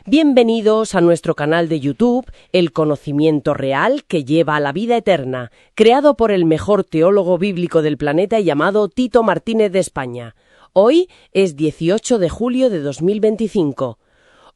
Bienvenidos a nuestro canal de YouTube, El conocimiento real que lleva a la vida eterna, creado por el mejor teólogo bíblico del planeta llamado Tito Martínez de España. Hoy es 18 de julio de 2025.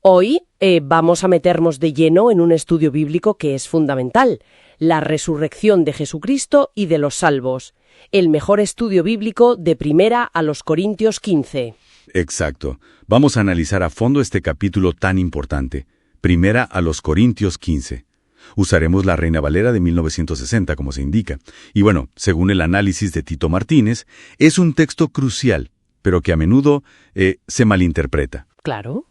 Hoy vamos a meternos de lleno en un estudio bíblico que es fundamental, la resurrección de Jesucristo y de los salvos. El mejor estudio bíblico de Primera a los Corintios 15. Exacto. Vamos a analizar a fondo este capítulo tan importante. Primera a los Corintios 15. Usaremos la Reina Valera de 1960, como se indica. Y bueno, según el análisis de Tito Martínez, es un texto crucial, pero que a menudo se malinterpreta. Claro.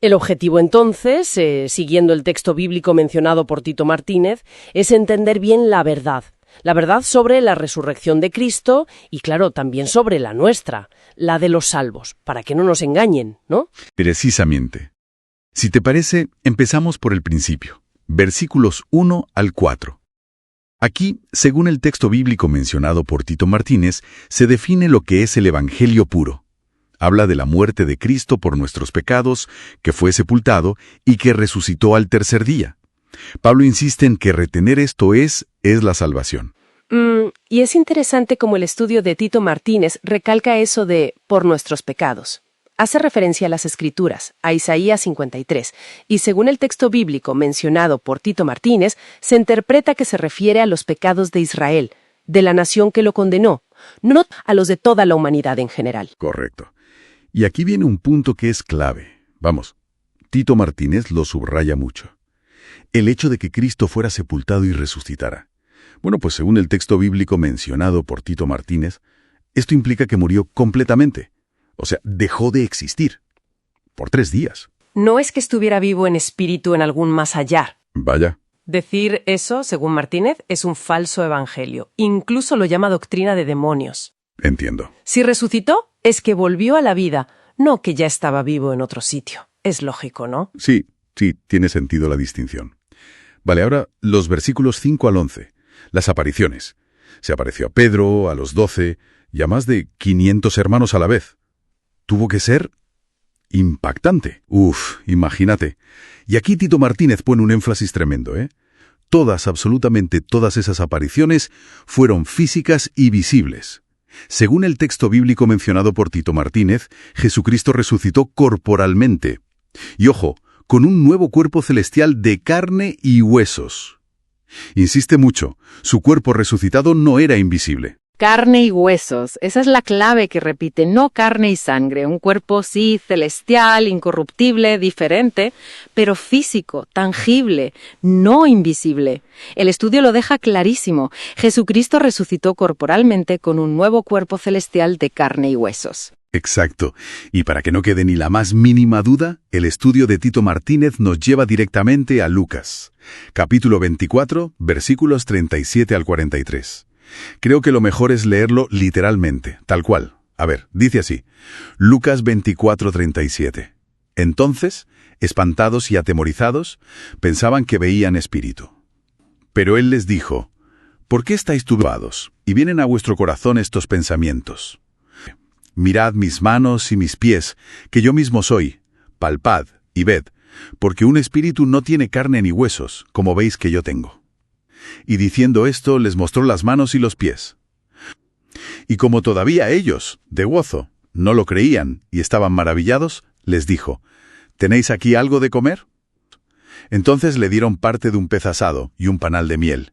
El objetivo entonces, siguiendo el texto bíblico mencionado por Tito Martínez, es entender bien la verdad. La verdad sobre la resurrección de Cristo y, claro, también sobre la nuestra, la de los salvos, para que no nos engañen, ¿no? Precisamente. Si te parece, empezamos por el principio, versículos 1 al 4. Aquí, según el texto bíblico mencionado por Tito Martínez, se define lo que es el Evangelio puro. Habla de la muerte de Cristo por nuestros pecados, que fue sepultado y que resucitó al tercer día. Pablo insiste en que retener esto es la salvación. Y es interesante cómo el estudio de Tito Martínez recalca eso de por nuestros pecados. Hace referencia a las Escrituras, a Isaías 53, y según el texto bíblico mencionado por Tito Martínez, se interpreta que se refiere a los pecados de Israel, de la nación que lo condenó, no a los de toda la humanidad en general. Correcto. Y aquí viene un punto que es clave. Vamos, Tito Martínez lo subraya mucho. El hecho de que Cristo fuera sepultado y resucitara. Bueno, pues según el texto bíblico mencionado por Tito Martínez, esto implica que murió completamente. O sea, dejó de existir. Por 3 días. No es que estuviera vivo en espíritu en algún más allá. Vaya. Decir eso, según Martínez, es un falso evangelio. Incluso lo llama doctrina de demonios. Entiendo. Si resucitó, es que volvió a la vida, no que ya estaba vivo en otro sitio. Es lógico, ¿no? Sí, tiene sentido la distinción. Vale, ahora los versículos 5 al 11. Las apariciones. Se apareció a Pedro, a los 12 y a más de 500 hermanos a la vez. Tuvo que ser impactante. Imagínate. Y aquí Tito Martínez pone un énfasis tremendo, ¿eh? Absolutamente todas esas apariciones fueron físicas y visibles. Según el texto bíblico mencionado por Tito Martínez, Jesucristo resucitó corporalmente. Y ojo, con un nuevo cuerpo celestial de carne y huesos. Insiste mucho, su cuerpo resucitado no era invisible. Carne y huesos, esa es la clave que repite, no carne y sangre, un cuerpo sí, celestial, incorruptible, diferente, pero físico, tangible, no invisible. El estudio lo deja clarísimo, Jesucristo resucitó corporalmente con un nuevo cuerpo celestial de carne y huesos. Exacto. Y para que no quede ni la más mínima duda, el estudio de Tito Martínez nos lleva directamente a Lucas, capítulo 24, versículos 37 al 43. Creo que lo mejor es leerlo literalmente, tal cual. A ver, dice así, Lucas 24, 37. Entonces, espantados y atemorizados, pensaban que veían espíritu. Pero él les dijo, ¿por qué estáis turbados y vienen a vuestro corazón estos pensamientos? Mirad mis manos y mis pies, que yo mismo soy. Palpad y ved, porque un espíritu no tiene carne ni huesos, como veis que yo tengo. Y diciendo esto, les mostró las manos y los pies. Y como todavía ellos, de gozo, no lo creían y estaban maravillados, les dijo, ¿tenéis aquí algo de comer? Entonces le dieron parte de un pez asado y un panal de miel.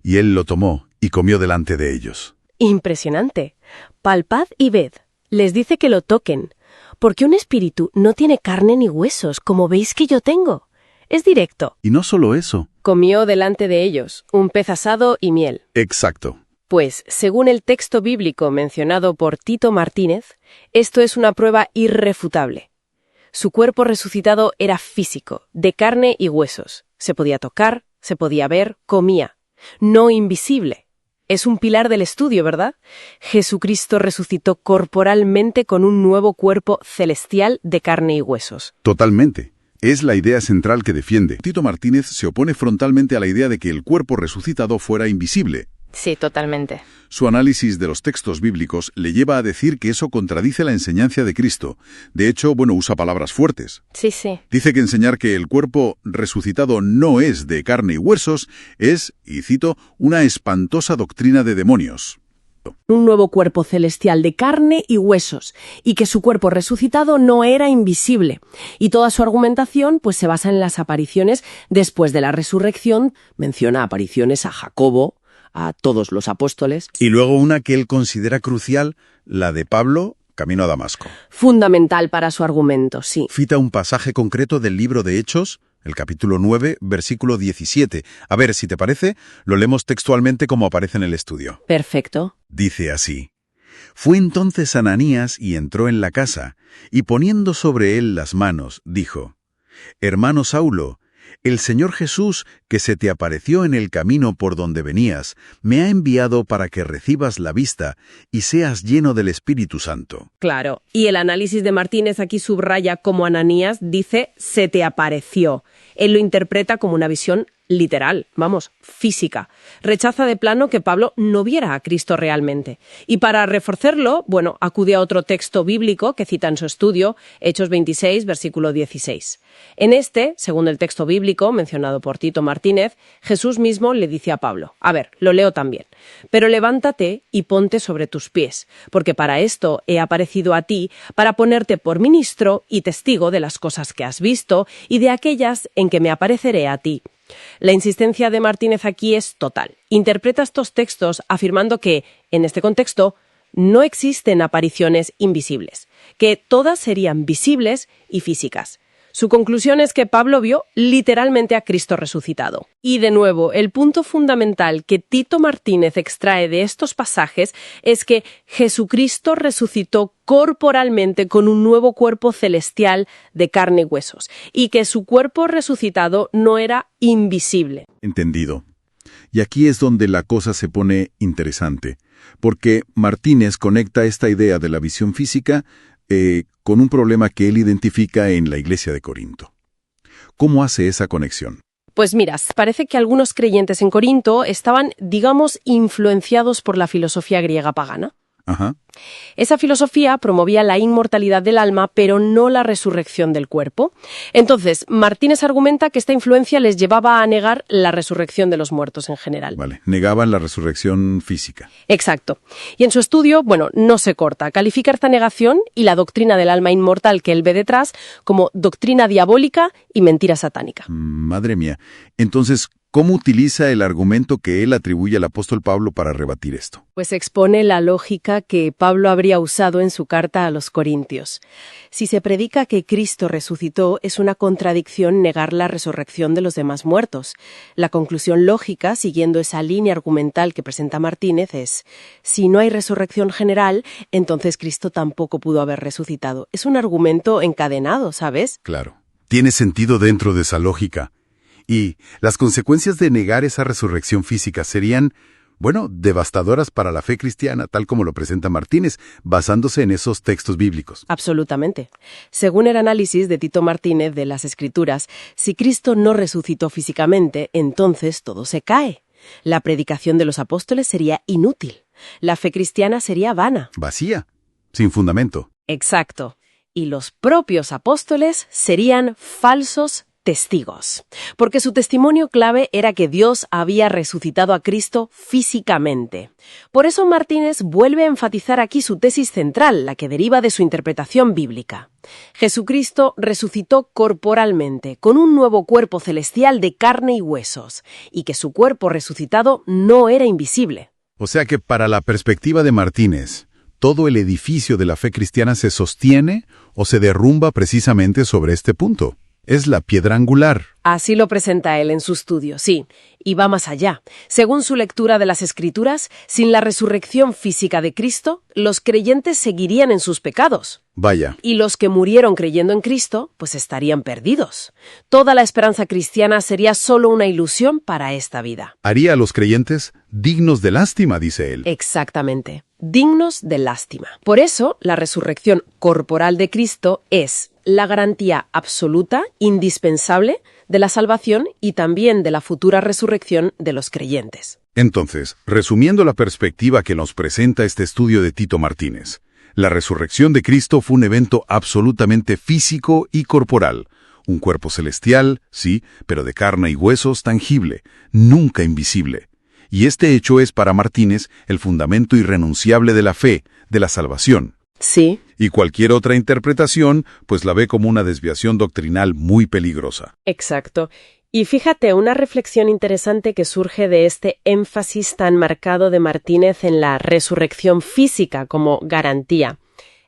Y él lo tomó y comió delante de ellos. Impresionante. Palpad y ved. Les dice que lo toquen, porque un espíritu no tiene carne ni huesos, como veis que yo tengo. Es directo. Y no solo eso. Comió delante de ellos un pez asado y miel. Exacto. Pues, según el texto bíblico mencionado por Tito Martínez, esto es una prueba irrefutable. Su cuerpo resucitado era físico, de carne y huesos. Se podía tocar, se podía ver, comía. No invisible. Es un pilar del estudio, ¿verdad? Jesucristo resucitó corporalmente con un nuevo cuerpo celestial de carne y huesos. Totalmente. Es la idea central que defiende. Tito Martínez se opone frontalmente a la idea de que el cuerpo resucitado fuera invisible. Sí, totalmente. Su análisis de los textos bíblicos le lleva a decir que eso contradice la enseñanza de Cristo. De hecho, usa palabras fuertes. Sí, sí. Dice que enseñar que el cuerpo resucitado no es de carne y huesos es, y cito, una espantosa doctrina de demonios. Un nuevo cuerpo celestial de carne y huesos, y que su cuerpo resucitado no era invisible. Y toda su argumentación se basa en las apariciones después de la resurrección. Menciona apariciones a Jacobo, a todos los apóstoles. Y luego una que él considera crucial, la de Pablo, camino a Damasco. Fundamental para su argumento, sí. Cita un pasaje concreto del libro de Hechos, el capítulo 9, versículo 17. A ver, si te parece, lo leemos textualmente como aparece en el estudio. Perfecto. Dice así: Fue entonces Ananías y entró en la casa, y poniendo sobre él las manos, dijo: Hermano Saulo, el Señor Jesús, que se te apareció en el camino por donde venías, me ha enviado para que recibas la vista y seas lleno del Espíritu Santo. Claro. Y el análisis de Martínez aquí subraya como Ananías dice se te apareció. Él lo interpreta como una visión literal, física. Rechaza de plano que Pablo no viera a Cristo realmente. Y para reforzarlo, acude a otro texto bíblico que cita en su estudio, Hechos 26, versículo 16. En este, según el texto bíblico mencionado por Tito Martínez, Jesús mismo le dice a Pablo, lo leo también, pero levántate y ponte sobre tus pies, porque para esto he aparecido a ti, para ponerte por ministro y testigo de las cosas que has visto y de aquellas en que me apareceré a ti. La insistencia de Martínez aquí es total. Interpreta estos textos afirmando que, en este contexto, no existen apariciones invisibles, que todas serían visibles y físicas. Su conclusión es que Pablo vio literalmente a Cristo resucitado. Y de nuevo, el punto fundamental que Tito Martínez extrae de estos pasajes es que Jesucristo resucitó corporalmente con un nuevo cuerpo celestial de carne y huesos, y que su cuerpo resucitado no era invisible. Entendido. Y aquí es donde la cosa se pone interesante, porque Martínez conecta esta idea de la visión física con un problema que él identifica en la iglesia de Corinto. ¿Cómo hace esa conexión? Pues mira, parece que algunos creyentes en Corinto estaban, influenciados por la filosofía griega pagana. Ajá. Esa filosofía promovía la inmortalidad del alma, pero no la resurrección del cuerpo. Entonces, Martínez argumenta que esta influencia les llevaba a negar la resurrección de los muertos en general. Vale, negaban la resurrección física. Exacto. Y en su estudio, no se corta. Califica esta negación y la doctrina del alma inmortal que él ve detrás como doctrina diabólica y mentira satánica. Madre mía. Entonces, ¿cómo utiliza el argumento que él atribuye al apóstol Pablo para rebatir esto? Pues expone la lógica que Pablo habría usado en su carta a los Corintios. Si se predica que Cristo resucitó, es una contradicción negar la resurrección de los demás muertos. La conclusión lógica, siguiendo esa línea argumental que presenta Martínez, es: si no hay resurrección general, entonces Cristo tampoco pudo haber resucitado. Es un argumento encadenado, ¿sabes? Claro. Tiene sentido dentro de esa lógica. Y las consecuencias de negar esa resurrección física serían, devastadoras para la fe cristiana, tal como lo presenta Martínez, basándose en esos textos bíblicos. Absolutamente. Según el análisis de Tito Martínez de las Escrituras, si Cristo no resucitó físicamente, entonces todo se cae. La predicación de los apóstoles sería inútil. La fe cristiana sería vana. Vacía, sin fundamento. Exacto. Y los propios apóstoles serían falsos testigos, porque su testimonio clave era que Dios había resucitado a Cristo físicamente. Por eso Martínez vuelve a enfatizar aquí su tesis central, la que deriva de su interpretación bíblica. Jesucristo resucitó corporalmente, con un nuevo cuerpo celestial de carne y huesos, y que su cuerpo resucitado no era invisible. O sea que para la perspectiva de Martínez, todo el edificio de la fe cristiana se sostiene o se derrumba precisamente sobre este punto. Es la piedra angular. Así lo presenta él en su estudio, sí, y va más allá. Según su lectura de las Escrituras, sin la resurrección física de Cristo, los creyentes seguirían en sus pecados. Vaya. Y los que murieron creyendo en Cristo, pues estarían perdidos. Toda la esperanza cristiana sería solo una ilusión para esta vida. Haría a los creyentes dignos de lástima, dice él. Exactamente, dignos de lástima. Por eso, la resurrección corporal de Cristo es la garantía absoluta, indispensable, de la salvación y también de la futura resurrección de los creyentes. Entonces, resumiendo la perspectiva que nos presenta este estudio de Tito Martínez, la resurrección de Cristo fue un evento absolutamente físico y corporal. Un cuerpo celestial, sí, pero de carne y huesos tangible, nunca invisible. Y este hecho es para Martínez el fundamento irrenunciable de la fe, de la salvación. Sí. Y cualquier otra interpretación, pues la ve como una desviación doctrinal muy peligrosa. Exacto. Y fíjate, una reflexión interesante que surge de este énfasis tan marcado de Martínez en la resurrección física como garantía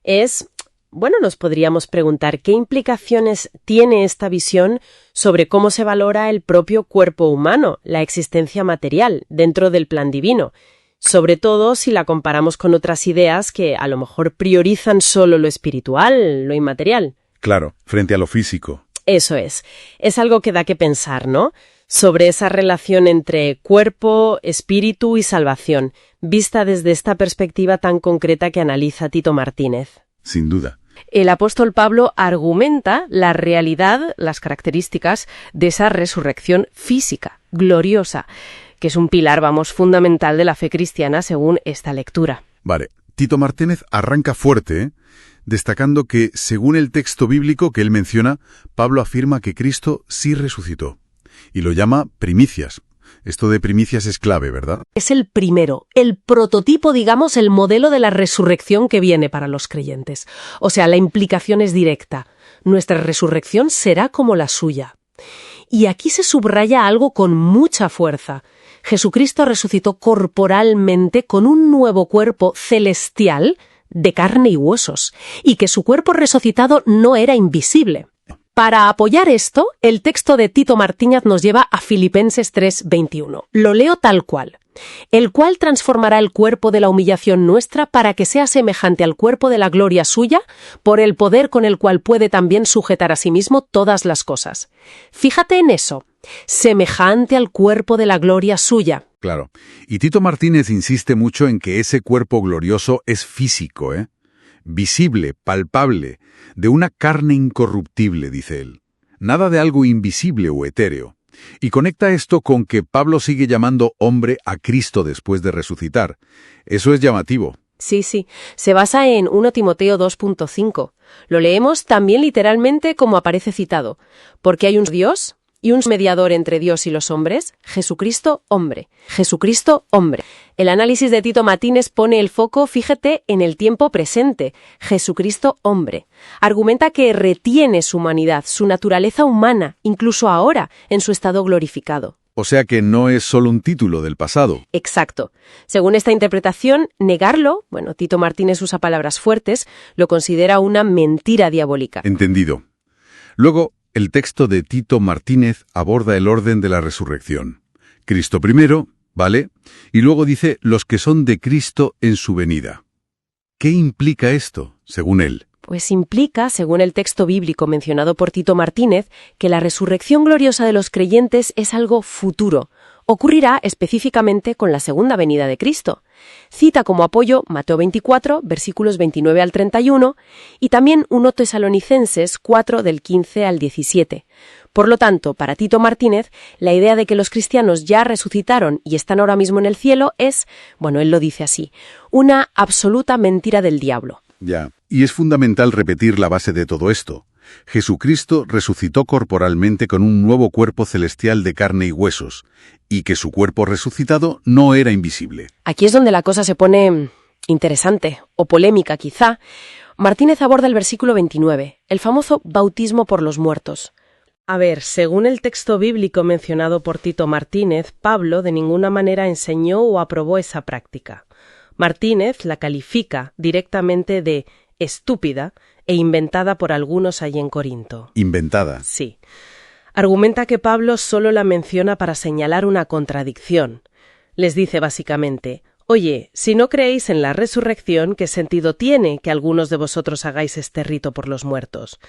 es, bueno, nos podríamos preguntar qué implicaciones tiene esta visión sobre cómo se valora el propio cuerpo humano, la existencia material, dentro del plan divino. Sobre todo si la comparamos con otras ideas que a lo mejor priorizan solo lo espiritual, lo inmaterial. Claro, frente a lo físico. Eso es. Es algo que da que pensar, ¿no? Sobre esa relación entre cuerpo, espíritu y salvación, vista desde esta perspectiva tan concreta que analiza Tito Martínez. Sin duda. El apóstol Pablo argumenta la realidad, las características de esa resurrección física, gloriosa, que es un pilar, fundamental de la fe cristiana según esta lectura. Vale, Tito Martínez arranca fuerte, destacando que, según el texto bíblico que él menciona, Pablo afirma que Cristo sí resucitó, y lo llama primicias. Esto de primicias es clave, ¿verdad? Es el primero, el prototipo, digamos, el modelo de la resurrección que viene para los creyentes. O sea, la implicación es directa. Nuestra resurrección será como la suya. Y aquí se subraya algo con mucha fuerza. Jesucristo resucitó corporalmente con un nuevo cuerpo celestial de carne y huesos, y que su cuerpo resucitado no era invisible. Para apoyar esto, el texto de Tito Martínez nos lleva a Filipenses 3:21. Lo leo tal cual. El cual transformará el cuerpo de la humillación nuestra para que sea semejante al cuerpo de la gloria suya, por el poder con el cual puede también sujetar a sí mismo todas las cosas. Fíjate en eso. Semejante al cuerpo de la gloria suya. Claro. Y Tito Martínez insiste mucho en que ese cuerpo glorioso es físico, visible, palpable, de una carne incorruptible, dice él. Nada de algo invisible o etéreo. Y conecta esto con que Pablo sigue llamando hombre a Cristo después de resucitar. Eso es llamativo. Sí. Se basa en 1 Timoteo 2.5. Lo leemos también literalmente como aparece citado. Porque hay un Dios y un mediador entre Dios y los hombres, Jesucristo, hombre. Jesucristo, hombre. El análisis de Tito Martínez pone el foco, fíjate, en el tiempo presente. Jesucristo, hombre. Argumenta que retiene su humanidad, su naturaleza humana, incluso ahora, en su estado glorificado. O sea que no es solo un título del pasado. Exacto. Según esta interpretación, negarlo, Tito Martínez usa palabras fuertes, lo considera una mentira diabólica. Entendido. Luego, el texto de Tito Martínez aborda el orden de la resurrección. Cristo primero, ¿vale? Y luego dice los que son de Cristo en su venida. ¿Qué implica esto, según él? Pues implica, según el texto bíblico mencionado por Tito Martínez, que la resurrección gloriosa de los creyentes es algo futuro. Ocurrirá específicamente con la segunda venida de Cristo. Cita como apoyo Mateo 24, versículos 29 al 31, y también 1 Tesalonicenses 4, del 15 al 17. Por lo tanto, para Tito Martínez, la idea de que los cristianos ya resucitaron y están ahora mismo en el cielo es, él lo dice así, una absoluta mentira del diablo. Ya, y es fundamental repetir la base de todo esto. Jesucristo resucitó corporalmente con un nuevo cuerpo celestial de carne y huesos, y que su cuerpo resucitado no era invisible. Aquí es donde la cosa se pone interesante, o polémica quizá. Martínez aborda el versículo 29, el famoso bautismo por los muertos. A ver, según el texto bíblico mencionado por Tito Martínez, Pablo de ninguna manera enseñó o aprobó esa práctica. Martínez la califica directamente de estúpida e inventada por algunos allí en Corinto. Inventada. Sí. Argumenta que Pablo solo la menciona para señalar una contradicción. Les dice básicamente: oye, si no creéis en la resurrección, ¿qué sentido tiene que algunos de vosotros hagáis este rito por los muertos?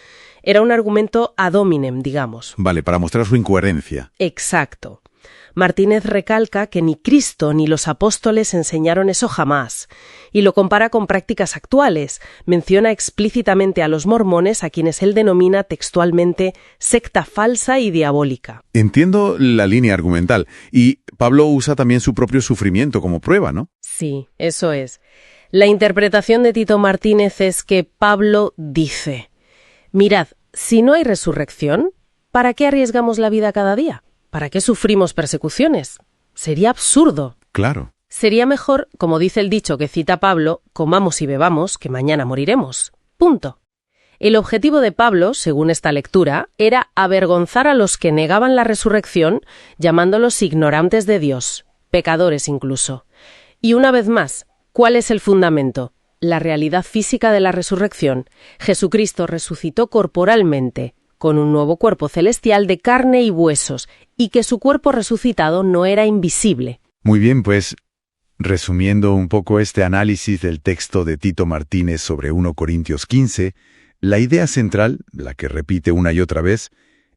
Era un argumento ad hominem, digamos. Vale, para mostrar su incoherencia. Exacto. Martínez recalca que ni Cristo ni los apóstoles enseñaron eso jamás, y lo compara con prácticas actuales. Menciona explícitamente a los mormones, a quienes él denomina textualmente secta falsa y diabólica. Entiendo la línea argumental, y Pablo usa también su propio sufrimiento como prueba, ¿no? Sí, eso es. La interpretación de Tito Martínez es que Pablo dice: mirad, si no hay resurrección, ¿para qué arriesgamos la vida cada día? ¿Para qué sufrimos persecuciones? Sería absurdo. Claro. Sería mejor, como dice el dicho que cita Pablo, comamos y bebamos, que mañana moriremos. Punto. El objetivo de Pablo, según esta lectura, era avergonzar a los que negaban la resurrección, llamándolos ignorantes de Dios, pecadores incluso. Y una vez más, ¿cuál es el fundamento? La realidad física de la resurrección. Jesucristo resucitó corporalmente, con un nuevo cuerpo celestial de carne y huesos, y que su cuerpo resucitado no era invisible. Muy bien, pues, resumiendo un poco este análisis del texto de Tito Martínez sobre 1 Corintios 15, la idea central, la que repite una y otra vez,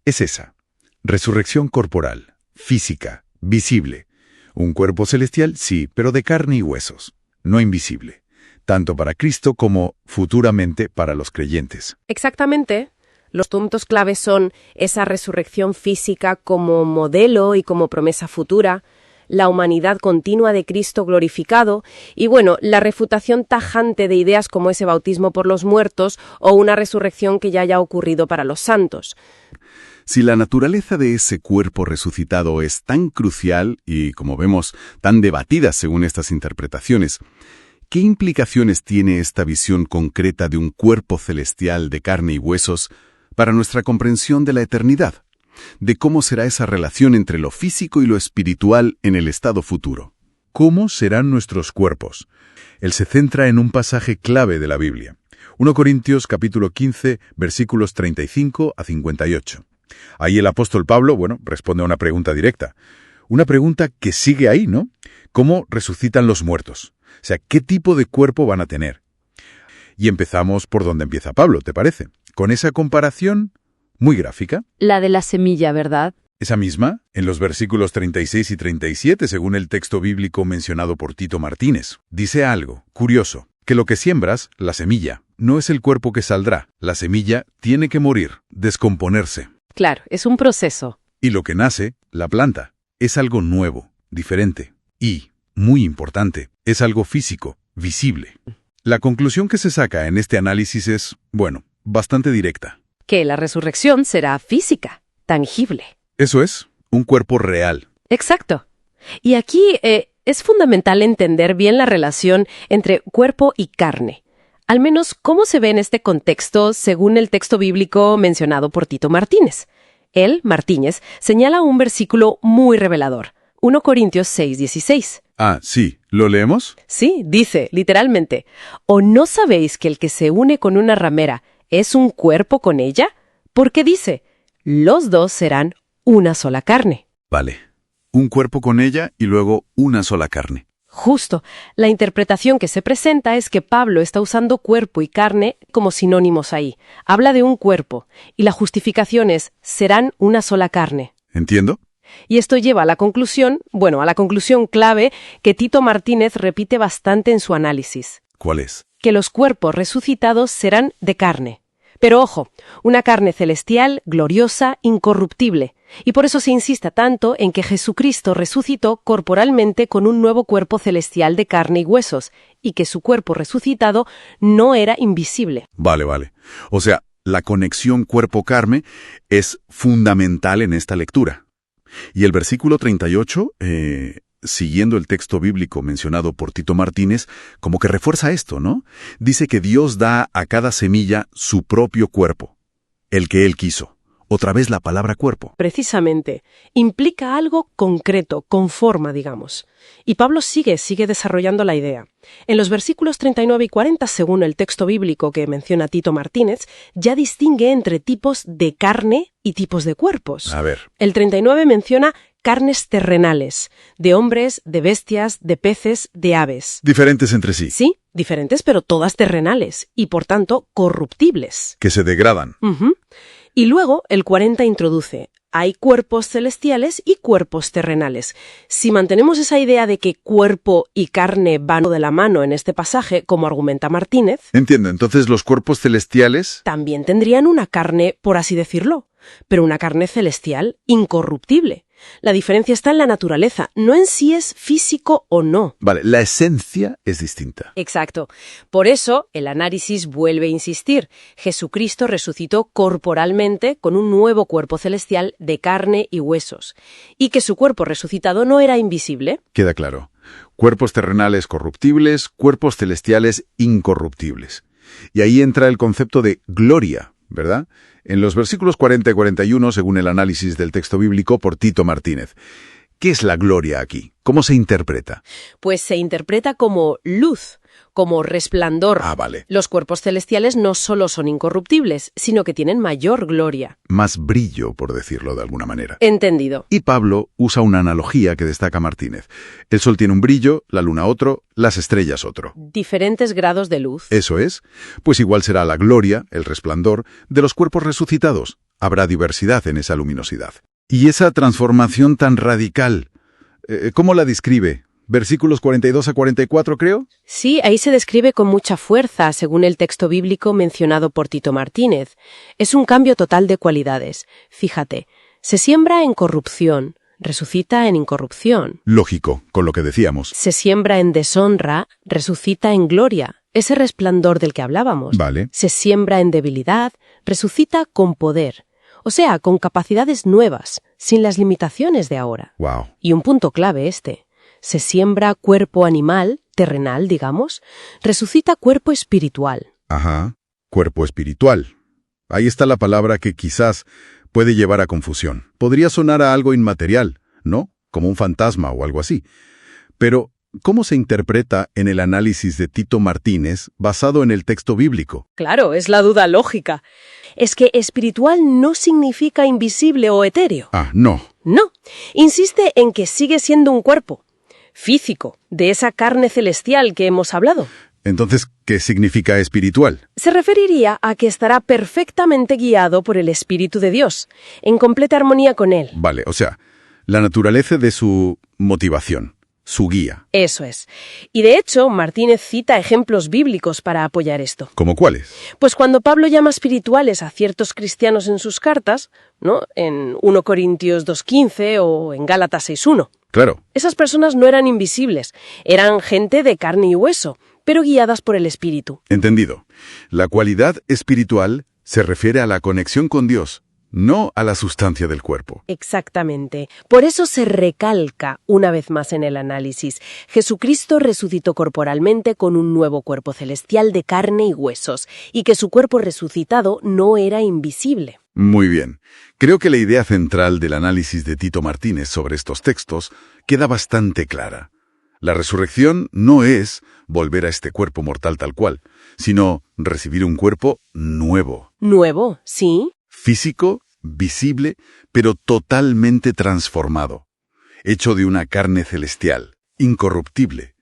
es esa: resurrección corporal, física, visible. Un cuerpo celestial, sí, pero de carne y huesos, no invisible, tanto para Cristo como futuramente para los creyentes. Exactamente. Los puntos claves son esa resurrección física como modelo y como promesa futura, la humanidad continua de Cristo glorificado y, bueno, la refutación tajante de ideas como ese bautismo por los muertos o una resurrección que ya haya ocurrido para los santos. Si la naturaleza de ese cuerpo resucitado es tan crucial y, como vemos, tan debatida según estas interpretaciones, ¿qué implicaciones tiene esta visión concreta de un cuerpo celestial de carne y huesos para nuestra comprensión de la eternidad, de cómo será esa relación entre lo físico y lo espiritual en el estado futuro? ¿Cómo serán nuestros cuerpos? Él se centra en un pasaje clave de la Biblia, 1 Corintios capítulo 15, versículos 35 a 58. Ahí el apóstol Pablo, responde a una pregunta directa. Una pregunta que sigue ahí, ¿no? ¿Cómo resucitan los muertos? O sea, ¿qué tipo de cuerpo van a tener? Y empezamos por donde empieza Pablo, ¿te parece? Con esa comparación muy gráfica. La de la semilla, ¿verdad? Esa misma, en los versículos 36 y 37, según el texto bíblico mencionado por Tito Martínez. Dice algo curioso, que lo que siembras, la semilla, no es el cuerpo que saldrá. La semilla tiene que morir, descomponerse. Claro, es un proceso. Y lo que nace, la planta, es algo nuevo, diferente. Y, muy importante, es algo físico, visible. La conclusión que se saca en este análisis es, bastante directa. Que la resurrección será física, tangible. Eso es, un cuerpo real. Exacto. Y aquí es fundamental entender bien la relación entre cuerpo y carne. Al menos cómo se ve en este contexto según el texto bíblico mencionado por Tito Martínez. Él, Martínez, señala un versículo muy revelador. 1 Corintios 6:16. Ah, sí. ¿Lo leemos? Sí, dice, literalmente: ¿o no sabéis que el que se une con una ramera es un cuerpo con ella? Porque dice, los dos serán una sola carne. Vale. Un cuerpo con ella y luego una sola carne. Justo. La interpretación que se presenta es que Pablo está usando cuerpo y carne como sinónimos ahí. Habla de un cuerpo, y la justificación es, serán una sola carne. ¿Entiendo? Y esto lleva a la conclusión clave que Tito Martínez repite bastante en su análisis. ¿Cuál es? Que los cuerpos resucitados serán de carne. Pero ojo, una carne celestial, gloriosa, incorruptible. Y por eso se insiste tanto en que Jesucristo resucitó corporalmente con un nuevo cuerpo celestial de carne y huesos, y que su cuerpo resucitado no era invisible. Vale. O sea, la conexión cuerpo-carne es fundamental en esta lectura. Y el versículo 38, siguiendo el texto bíblico mencionado por Tito Martínez, como que refuerza esto, ¿no? Dice que Dios da a cada semilla su propio cuerpo, el que Él quiso. Otra vez la palabra cuerpo. Precisamente, implica algo concreto, con forma, digamos. Y Pablo sigue desarrollando la idea. En los versículos 39 y 40, según el texto bíblico que menciona Tito Martínez, ya distingue entre tipos de carne y tipos de cuerpos. A ver. El 39 menciona carnes terrenales, de hombres, de bestias, de peces, de aves. Diferentes entre sí. Sí, diferentes, pero todas terrenales, y por tanto corruptibles. Que se degradan. Ujú. Y luego el 40 introduce, hay cuerpos celestiales y cuerpos terrenales. Si mantenemos esa idea de que cuerpo y carne van de la mano en este pasaje, como argumenta Martínez, Entiendo, entonces los cuerpos celestiales... también tendrían una carne, por así decirlo, pero una carne celestial incorruptible. La diferencia está en la naturaleza, no en si es físico o no. Vale, la esencia es distinta. Exacto. Por eso, el análisis vuelve a insistir. Jesucristo resucitó corporalmente con un nuevo cuerpo celestial de carne y huesos. Y que su cuerpo resucitado no era invisible. Queda claro. Cuerpos terrenales corruptibles, cuerpos celestiales incorruptibles. Y ahí entra el concepto de gloria, ¿verdad? En los versículos 40 y 41, según el análisis del texto bíblico por Tito Martínez. ¿Qué es la gloria aquí? ¿Cómo se interpreta? Pues se interpreta como luz, como resplandor. Ah, vale. Los cuerpos celestiales no solo son incorruptibles, sino que tienen mayor gloria. Más brillo, por decirlo de alguna manera. Entendido. Y Pablo usa una analogía que destaca Martínez. El sol tiene un brillo, la luna otro, las estrellas otro. Diferentes grados de luz. Eso es. Pues igual será la gloria, el resplandor, de los cuerpos resucitados. Habrá diversidad en esa luminosidad. Y esa transformación tan radical, ¿cómo la describe? Versículos 42 a 44, creo. Sí, ahí se describe con mucha fuerza, según el texto bíblico mencionado por Tito Martínez. Es un cambio total de cualidades. Fíjate, se siembra en corrupción, resucita en incorrupción. Lógico, con lo que decíamos. Se siembra en deshonra, resucita en gloria. Ese resplandor del que hablábamos. Vale. Se siembra en debilidad, resucita con poder. O sea, con capacidades nuevas, sin las limitaciones de ahora. Wow. Y un punto clave este. Se siembra cuerpo animal, terrenal, digamos, resucita cuerpo espiritual. Ajá. Cuerpo espiritual. Ahí está la palabra que quizás puede llevar a confusión. Podría sonar a algo inmaterial, ¿no? Como un fantasma o algo así. Pero, ¿cómo se interpreta en el análisis de Tito Martínez basado en el texto bíblico? Claro, es la duda lógica. Es que espiritual no significa invisible o etéreo. Ah, no. No. Insiste en que sigue siendo un cuerpo físico, de esa carne celestial que hemos hablado. Entonces, ¿qué significa espiritual? Se referiría a que estará perfectamente guiado por el Espíritu de Dios, en completa armonía con Él. Vale, o sea, la naturaleza de su motivación, su guía. Eso es. Y de hecho, Martínez cita ejemplos bíblicos para apoyar esto. ¿Cómo cuáles? Pues cuando Pablo llama espirituales a ciertos cristianos en sus cartas, ¿no? En 1 Corintios 2:15 o en Gálatas 6:1. Claro. Esas personas no eran invisibles, eran gente de carne y hueso, pero guiadas por el Espíritu. Entendido. La cualidad espiritual se refiere a la conexión con Dios, no a la sustancia del cuerpo. Exactamente. Por eso se recalca una vez más en el análisis. Jesucristo resucitó corporalmente con un nuevo cuerpo celestial de carne y huesos, y que su cuerpo resucitado no era invisible. Muy bien. Creo que la idea central del análisis de Tito Martínez sobre estos textos queda bastante clara. La resurrección no es volver a este cuerpo mortal tal cual, sino recibir un cuerpo nuevo. Nuevo, sí. Físico, visible, pero totalmente transformado. Hecho de una carne celestial, incorruptible,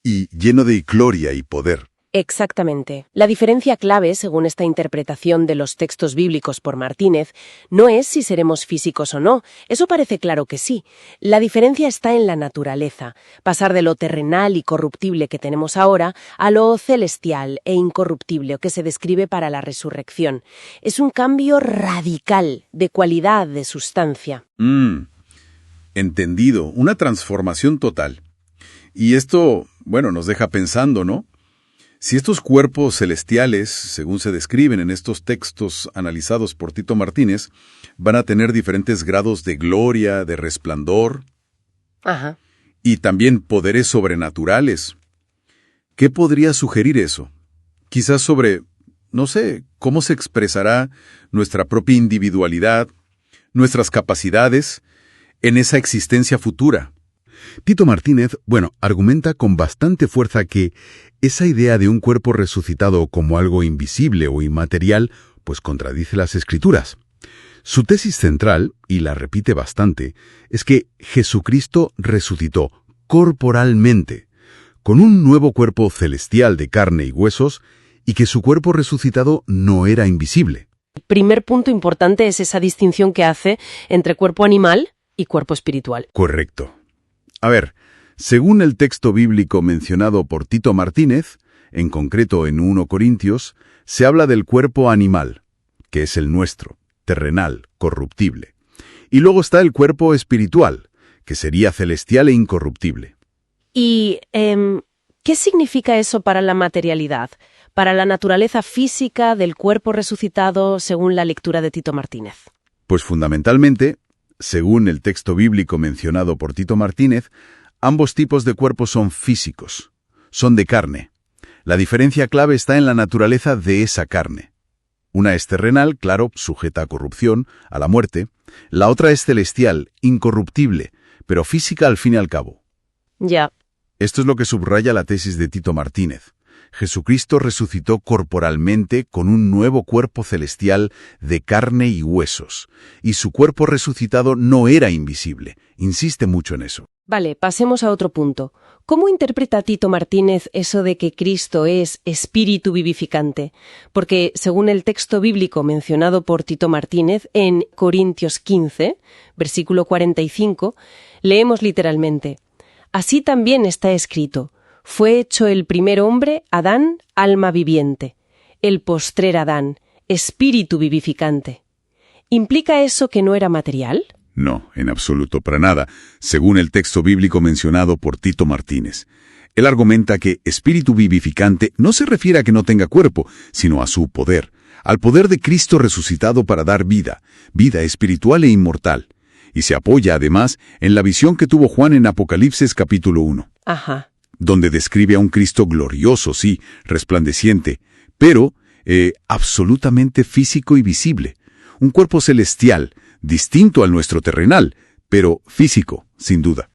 y lleno de gloria y poder. Exactamente. La diferencia clave, según esta interpretación de los textos bíblicos por Martínez, no es si seremos físicos o no. Eso parece claro que sí. La diferencia está en la naturaleza. Pasar de lo terrenal y corruptible que tenemos ahora a lo celestial e incorruptible que se describe para la resurrección. Es un cambio radical de cualidad, de sustancia. Entendido. Una transformación total. Y esto, bueno, nos deja pensando, ¿no? Si estos cuerpos celestiales, según se describen en estos textos analizados por Tito Martínez, van a tener diferentes grados de gloria, de resplandor, Ajá. y también poderes sobrenaturales, ¿qué podría sugerir eso? Quizás sobre, no sé, cómo se expresará nuestra propia individualidad nuestras capacidades, en esa existencia futura. Tito Martínez, argumenta con bastante fuerza que esa idea de un cuerpo resucitado como algo invisible o inmaterial, pues contradice las Escrituras. Su tesis central, y la repite bastante, es que Jesucristo resucitó corporalmente, con un nuevo cuerpo celestial de carne y huesos, y que su cuerpo resucitado no era invisible. El primer punto importante es esa distinción que hace entre cuerpo animal y cuerpo espiritual. Correcto. A ver, según el texto bíblico mencionado por Tito Martínez, en concreto en 1 Corintios, se habla del cuerpo animal, que es el nuestro, terrenal, corruptible. Y luego está el cuerpo espiritual, que sería celestial e incorruptible. ¿Y qué significa eso para la materialidad, para la naturaleza física del cuerpo resucitado según la lectura de Tito Martínez? Pues fundamentalmente, según el texto bíblico mencionado por Tito Martínez, ambos tipos de cuerpos son físicos, son de carne. La diferencia clave está en la naturaleza de esa carne. Una es terrenal, claro, sujeta a corrupción, a la muerte. La otra es celestial, incorruptible, pero física al fin y al cabo. Ya. Esto es lo que subraya la tesis de Tito Martínez. Jesucristo resucitó corporalmente con un nuevo cuerpo celestial de carne y huesos, y su cuerpo resucitado no era invisible. Insiste mucho en eso. Vale, pasemos a otro punto. ¿Cómo interpreta Tito Martínez eso de que Cristo es espíritu vivificante? Porque, según el texto bíblico mencionado por Tito Martínez en Corintios 15, versículo 45, leemos literalmente: «Así también está escrito: fue hecho el primer hombre, Adán, alma viviente; el postrer Adán, espíritu vivificante». ¿Implica eso que no era material? No, en absoluto, para nada, según el texto bíblico mencionado por Tito Martínez. Él argumenta que espíritu vivificante no se refiere a que no tenga cuerpo, sino a su poder, al poder de Cristo resucitado para dar vida, vida espiritual e inmortal. Y se apoya, además, en la visión que tuvo Juan en Apocalipsis capítulo 1. Ajá. Donde describe a un Cristo glorioso, sí, resplandeciente, pero absolutamente físico y visible. Un cuerpo celestial, distinto al nuestro terrenal, pero físico, sin duda.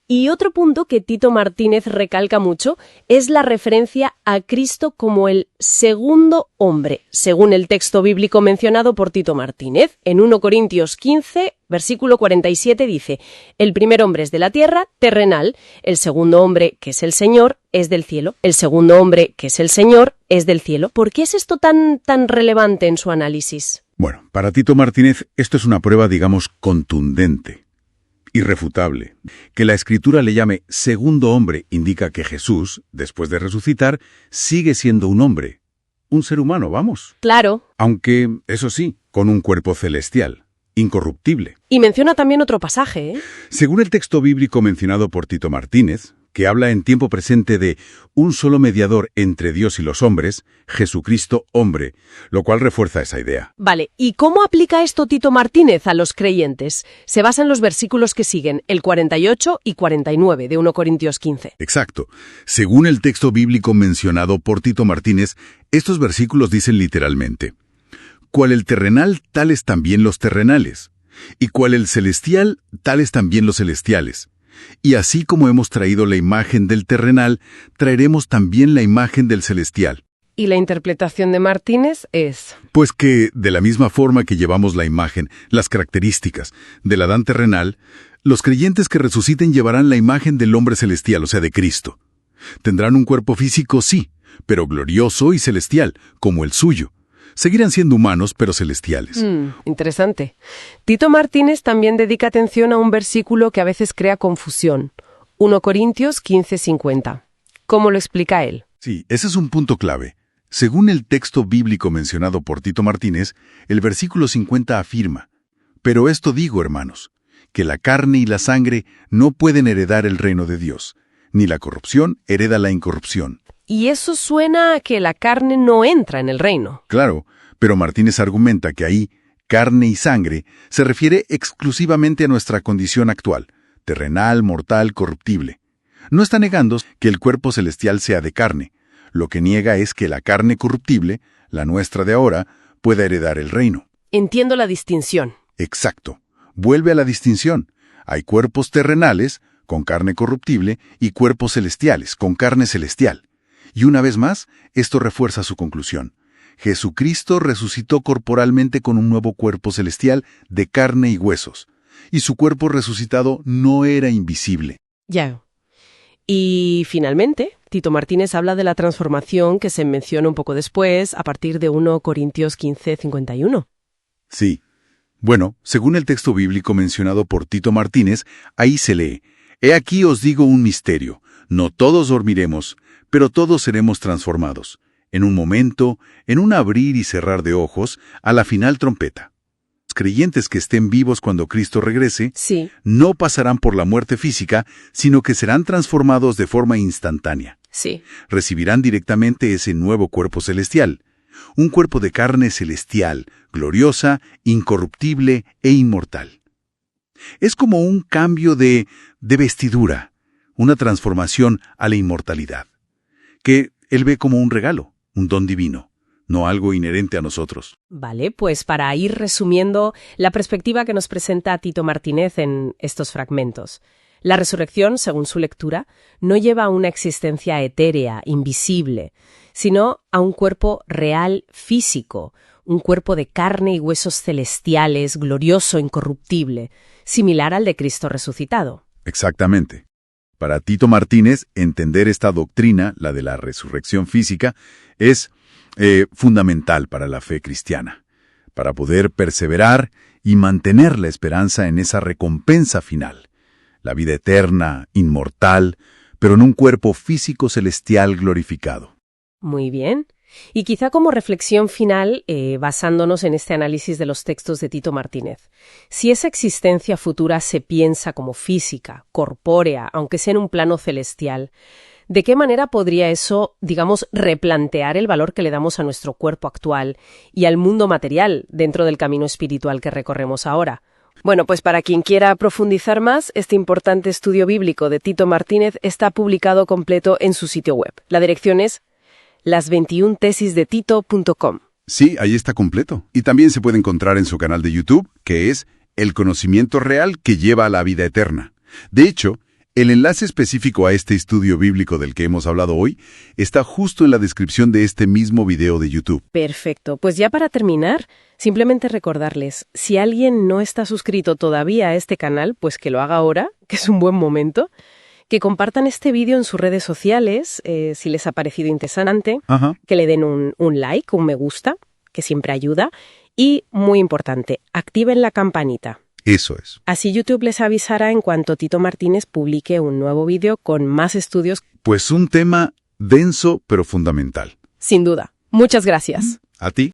Y otro punto que Tito Martínez recalca mucho es la referencia a Cristo como el segundo hombre, según el texto bíblico mencionado por Tito Martínez. En 1 Corintios 15, versículo 47 dice: «El primer hombre es de la tierra, terrenal; el segundo hombre, que es el Señor, es del cielo». El segundo hombre, que es el Señor, es del cielo. ¿Por qué es esto tan relevante en su análisis? Bueno, para Tito Martínez esto es una prueba, digamos, contundente, irrefutable. Que la Escritura le llame segundo hombre indica que Jesús, después de resucitar, sigue siendo un hombre, un ser humano, vamos. Claro. Aunque, eso sí, con un cuerpo celestial, incorruptible. Y menciona también otro pasaje, ¿eh? Según el texto bíblico mencionado por Tito Martínez, que habla en tiempo presente de un solo mediador entre Dios y los hombres, Jesucristo hombre, lo cual refuerza esa idea. Vale, ¿y cómo aplica esto Tito Martínez a los creyentes? Se basa en los versículos que siguen, el 48 y 49 de 1 Corintios 15. Exacto. Según el texto bíblico mencionado por Tito Martínez, estos versículos dicen literalmente: «Cual el terrenal, tales también los terrenales, y cual el celestial, tales también los celestiales. Y así como hemos traído la imagen del terrenal, traeremos también la imagen del celestial». ¿Y la interpretación de Martínez es? Pues que, de la misma forma que llevamos la imagen, las características del Adán terrenal, los creyentes que resuciten llevarán la imagen del hombre celestial, o sea, de Cristo. Tendrán un cuerpo físico, sí, pero glorioso y celestial, como el suyo. Seguirán siendo humanos, pero celestiales. Interesante. Tito Martínez también dedica atención a un versículo que a veces crea confusión. 1 Corintios 15:50. ¿Cómo lo explica él? Sí, ese es un punto clave. Según el texto bíblico mencionado por Tito Martínez, el versículo 50 afirma: «Pero esto digo, hermanos, que la carne y la sangre no pueden heredar el reino de Dios, ni la corrupción hereda la incorrupción». Y eso suena a que la carne no entra en el reino. Claro, pero Martínez argumenta que ahí, carne y sangre, se refiere exclusivamente a nuestra condición actual, terrenal, mortal, corruptible. No está negando que el cuerpo celestial sea de carne. Lo que niega es que la carne corruptible, la nuestra de ahora, pueda heredar el reino. Entiendo la distinción. Exacto. vuelve a la distinción. Hay cuerpos terrenales, con carne corruptible, y cuerpos celestiales, con carne celestial. Y una vez más, esto refuerza su conclusión. Jesucristo resucitó corporalmente con un nuevo cuerpo celestial de carne y huesos. Y su cuerpo resucitado no era invisible. Ya. Y finalmente, Tito Martínez habla de la transformación que se menciona un poco después, a partir de 1 Corintios 15:51. Sí. Bueno, según el texto bíblico mencionado por Tito Martínez, ahí se lee: «He aquí os digo un misterio, no todos dormiremos, pero todos seremos transformados. En un momento, en un abrir y cerrar de ojos, a la final trompeta». Los creyentes que estén vivos cuando Cristo regrese, Sí, no pasarán por la muerte física, sino que serán transformados de forma instantánea. sí. Recibirán directamente ese nuevo cuerpo celestial. Un cuerpo de carne celestial, gloriosa, incorruptible e inmortal. Es como un cambio de vestidura, una transformación a la inmortalidad, que él ve como un regalo, un don divino, no algo inherente a nosotros. Vale, pues para ir resumiendo la perspectiva que nos presenta Tito Martínez en estos fragmentos. La resurrección, según su lectura, no lleva a una existencia etérea, invisible, sino a un cuerpo real físico, un cuerpo de carne y huesos celestiales, glorioso, incorruptible, similar al de Cristo resucitado. Exactamente. Para Tito Martínez, entender esta doctrina, la de la resurrección física, es fundamental para la fe cristiana, para poder perseverar y mantener la esperanza en esa recompensa final, la vida eterna, inmortal, pero en un cuerpo físico celestial glorificado. Muy bien. Y quizá como reflexión final, basándonos en este análisis de los textos de Tito Martínez, si esa existencia futura se piensa como física, corpórea, aunque sea en un plano celestial, ¿de qué manera podría eso, digamos, replantear el valor que le damos a nuestro cuerpo actual y al mundo material dentro del camino espiritual que recorremos ahora? Bueno, pues para quien quiera profundizar más, este importante estudio bíblico de Tito Martínez está publicado completo en su sitio web. La dirección es las21tesisdetito.com. Sí, ahí está completo. Y también se puede encontrar en su canal de YouTube, que es El conocimiento real que lleva a la vida eterna. De hecho, el enlace específico a este estudio bíblico del que hemos hablado hoy está justo en la descripción de este mismo video de YouTube. Perfecto. Pues ya para terminar, simplemente recordarles, si alguien no está suscrito todavía a este canal, pues que lo haga ahora, que es un buen momento. Que compartan este vídeo en sus redes sociales, si les ha parecido interesante, que le den un like, un me gusta, que siempre ayuda, y, muy importante, activen la campanita. Eso es. Así YouTube les avisará en cuanto Tito Martínez publique un nuevo vídeo con más estudios. Pues un tema denso pero fundamental. Sin duda. Muchas gracias. ¿A ti?